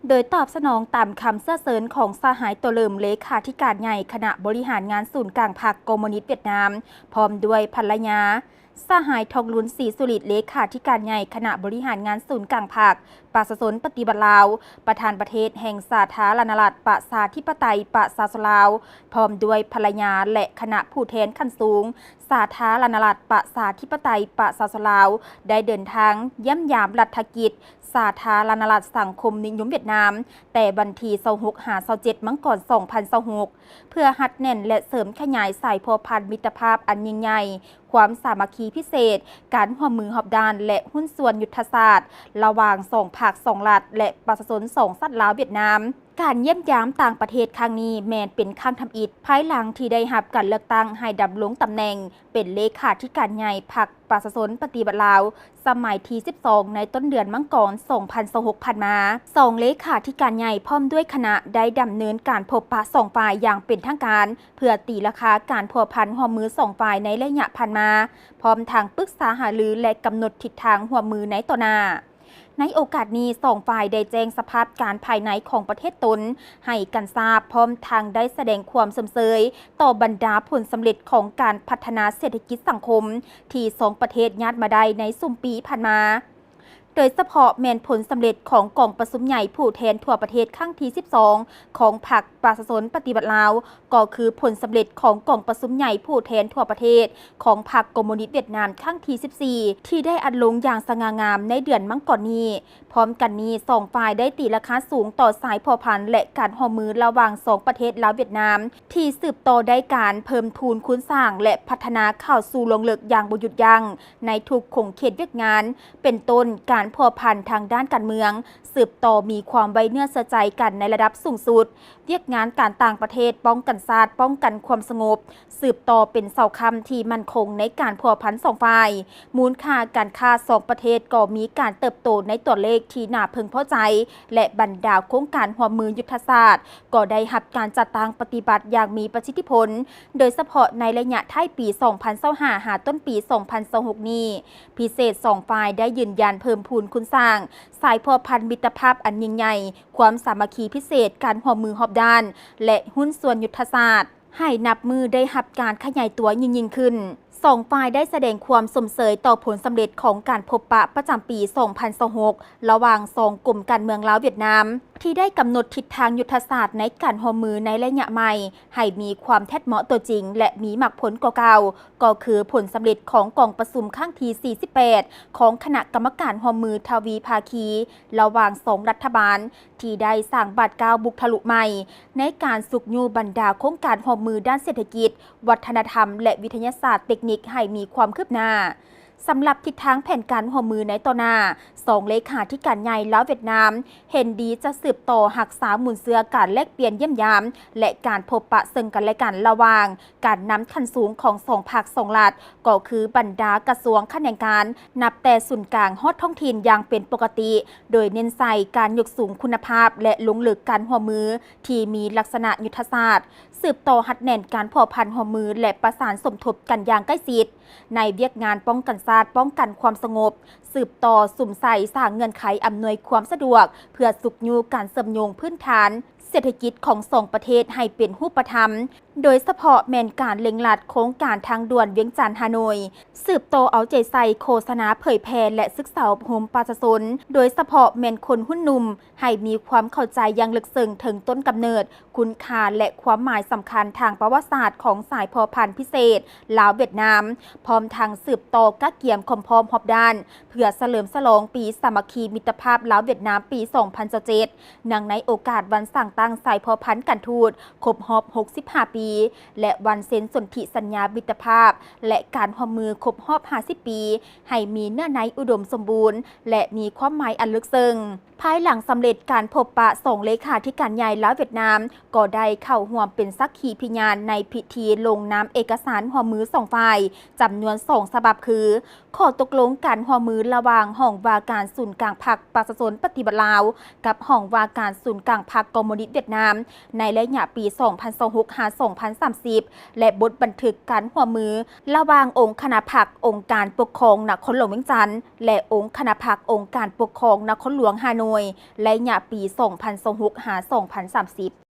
โดยตอบสนองตามคำเสื้อเสริญของสหายตัวเลิมเลขาธิการใหญ่คณะบริหารงานศูนย์กลางพรรคคอมมิวนิสต์เวียดนามพร้อมด้วยภรรยาสหายทองลุนศรีสุริตเลขาธิการใหญ่คณะบริหารงานศูนย์กลางพรรคประชาชนปฏิบัติลาวประธานประเทศแห่งสาธารณรัฐประชาธิปไตยประชาชนลาวพร้อมด้วยภรรยาและคณะผู้แทนขั้นสูงสาธารณรัฐประชาธิปไตยประชาชนลาวได้เดินทางเยี่ยมยามรัฐกิจสาธารณรัฐสังคมนิยมเวียดนามแต่บันที26-27 มังกร2026เพื่อหัดแน่นและเสริมขยายสายพัวพันมิตรภาพอันยิ่งใหญ่ความสามัคคีพิเศษการร่วมมือหอบด้านและหุ้นส่วนยุทธศาสตร์ระหว่างสองภาคสองรัฐและประชาชนสองสัตว์ลาวเวียดนามการเยี่ยมยามต่างประเทศครั้งนี้แมนเป็นข้างทำอิฐภายหลังที่ได้รับการเลือกตั้งให้ดำรงตำแหน่งเป็นเลขาธิการใหญ่พรรคประชาชนปฏิบัติลาวสมัยที่12ในต้นเดือนมังกร2026ผ่านมา2เลขาธิการใหญ่พร้อมด้วยคณะได้ดำเนินการพบปะสองฝ่ายอย่างเป็นทางการเพื่อตีราคาการพัวพันหัวมือสองฝ่ายในระยะผ่านมาพร้อมทางปรึกษาหารือและกำหนดทิศทางหัวมือในต่อหน้าในโอกาสนี้สองฝ่ายได้แจ้งสภาพการภายในของประเทศตนให้กันทราบพร้อมทางได้แสดงความสมเสยต่อบรรดาผลสำเร็จของการพัฒนาเศรษฐกิจสังคมที่สองประเทศญาติมาได้ในสุ่มปีผ่านมาโดยเฉพาะแมนผลสำเร็จของกองประชุมใหญ่ผู้แทนทั่วประเทศครั้งที่12ของพรรคประชาชนปฏิบัติลาวก็คือผลสำเร็จของกองประชุมใหญ่ผู้แทนทั่วประเทศของพรรคคอมมิวนิสต์เวียดนามครั้งที่14ที่ได้อัดลงอย่างสง่างามในเดือนมังกรนี้พร้อมกันนี้สองฝ่ายได้ตีราคาสูงต่อสายพัวพันและการร่วมมือระหว่างสองประเทศลาวเวียดนามที่สืบต่อได้การเพิ่มทุนคุณสร้างและพัฒนาเข้าสู่ลงเลิกอย่างบ่หยุดยั้งในทุกขงเขตเวียดงานเป็นต้นการพัวพันทางด้านการเมืองสืบต่อมีความไว้เนื้อเชื่อใจกันในระดับสูงสุดเวียกงานการต่างประเทศป้องกันชาติป้องกันความสงบสืบต่อเป็นเสาค้ำที่มั่นคงในการพัวพันสองฝ่ายมูลค่าการค้าสองประเทศก็มีการเติบโตในตัวเลขที่น่าพึงพอใจและบรรดาโครงการร่วมมือยุทธศาสตร์ก็ได้รับการจัดตั้งปฏิบัติอย่างมีประสิทธิผลโดยเฉพาะในระยะท้ายปี2025หาต้นปี2026นี้พิเศษสองฝ่ายได้ยืนยันเพิ่มพูนคุณสร้างสายพัวพันมิตรภาพอันยิ่งใหญ่ความสามัคคีพิเศษการร่วมมือหอบด้านและหุ้นส่วนยุทธศาสตร์ให้นับมือได้รับการขยายตัวยิ่งขึ้นสองฝ่ายได้แสดงความสมเสยต่อผลสำเร็จของการพบปะประจำปี2026ระหว่างสองกลุ่มการเมืองลาวเวียดนามที่ได้กำหนดทิศทางยุทธศาสตร์ในการร่วมมือในระยะใหม่ให้มีความแท้เหมาะตัวจริงและมีมรรคผลกว่าเก่าก็คือผลสำเร็จของกองประชุมครั้งที่48ของคณะกรรมการร่วมมือทวีภาคีระหว่างสองรัฐบาลที่ได้สร้างบาดกาวบุกทะลุใหม่ในการสุกยูบรรดาโครงการร่วมมือด้านเศรษฐกิจวัฒนธรรมและวิทยาศาสตร์เทคนิคให้มีความคืบหน้าสำหรับทิศทางแผนการร่วมมือในต่อหน้าสองเลขาธิการใหญ่ลาวเวียดนามเห็นดีจะสืบต่อหักษาหมุนเสือการแลกเปลี่ยนเยี่ยมยามและการพบปะซึ่งกันและกันระหว่างการนำขั้นสูงของสองภาคสองรัฐก็คือบรรดากระทรวงข้าราชการนับแต่ศูนย์กลางฮอดท้องถิ่นอย่างเป็นปกติโดยเน้นใส่การยกสูงคุณภาพและลงลึกการร่วมมือที่มีลักษณะยุทธศาสตร์สืบต่อหัดแน่นการพัวพันร่วมมือและประสานสมทบกันอย่างใกล้ชิดในเวียกงานป้องกันชาติป้องกันความสงบสืบต่อสุ่มใส่สร้างเงื่อนไขอำนวยความสะดวกเพื่อสุกยูการเสริมโยงพื้นฐานเศรษฐกิจของสองประเทศให้เป็นรูปธรรมโดยเฉพาะแมนการเล็งลัดโครงการทางด่วนเวียงจันทน์ฮานอยสืบโตเอาใจใส่โฆษณาเผยแพร่และศึกษาอบรมประชาชนโดยเฉพาะแมนคนหุ้นนุ่มให้มีความเข้าใจอย่างลึกซึ้งถึงต้นกำเนิดคุณค่าและความหมายสำคัญทางประวัติศาสตร์ของสายพัวพันธุ์พิเศษลาวเวียดนามพร้อมทางสืบโตกะเกียมคอมพร้อมฮอบด้านเพื่อเฉลิมฉลองปีสามัคคีมิตรภาพลาวเวียดนามปี2027เนื่องในโอกาสวันสั่งตั้งสายพัวพันธุ์การทูตครบรอบ65 ปีและวันเซ็นสนธิสัญญามิตรภาพและการร่วมมือครบรอบ50 ปีให้มีเนื้อในอุดมสมบูรณ์และมีความหมายอันลึกซึ้งภายหลังสำเร็จการพบปะสองเลขาธิการใหญ่ลาวเวียดนามก็ได้เข้าร่วมเป็นสักขีพยานในพิธีลงนามเอกสารร่วมมือสองฝ่ายจำนวน2 ฉบับคือข้อตกลงการร่วมมือระหว่างห้องว่าการศูนย์กลางพรรคประชาชนปฏิบัติลาวกับห้องว่าการศูนย์กลางพรรคคอมมิวนิสต์เวียดนามในระยะปี2026-2028 2030 และบทบันทึกการร่วมมือระหว่างองค์คณะพรรคองค์การปกครองนครหลวงเวียงจันทน์และองค์คณะพรรคองค์การปกครองนครหลวงฮานอยและยะปี 2026-2030